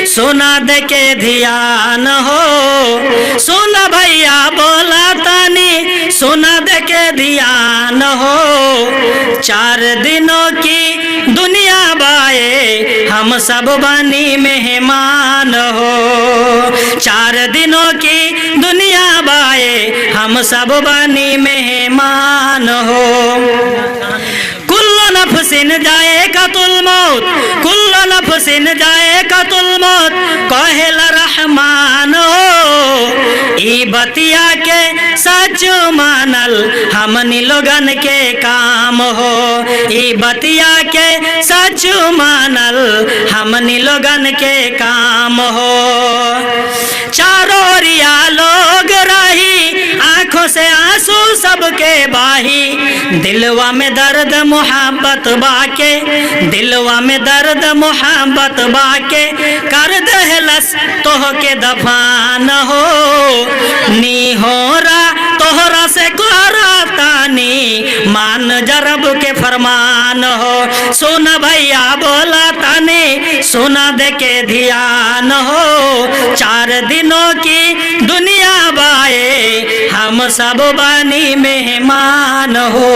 सुना दे के ध्यान हो। सुना भैया बोला तानी सुना दे के ध्यान हो। 4 दिनों की दुनिया बाए हम सब बनी मेहमान हो। 4 दिनों की दुनिया बाए हम सब बनी मेहमान हो। कुल्लु नफ्सिन जाएकातुल मौत, कुल्लु नफ्सिन जाएकातुल मौत कहेल रहमान हो। ई बतिया के सच मानल हमनी लोगन के काम हो। ई बतिया के सच मानल हमनी लोगन के काम हो। चारों ओरिया लोग रही आंखों से आंसू सबके बाही। दिलवा में दर्द मोहब्बत बाके, दिलवा में दर्द मोहब्बत बाके कर दहलस तोह के दफान हो। नी होरा तोहरा से कोरा तानी मान जरब के फरमान हो। सुन भैया बोला तानी सुना दे के ध्यान हो। 4 दिनों की दुनिया बाए हम सब बनी मेहमान हो।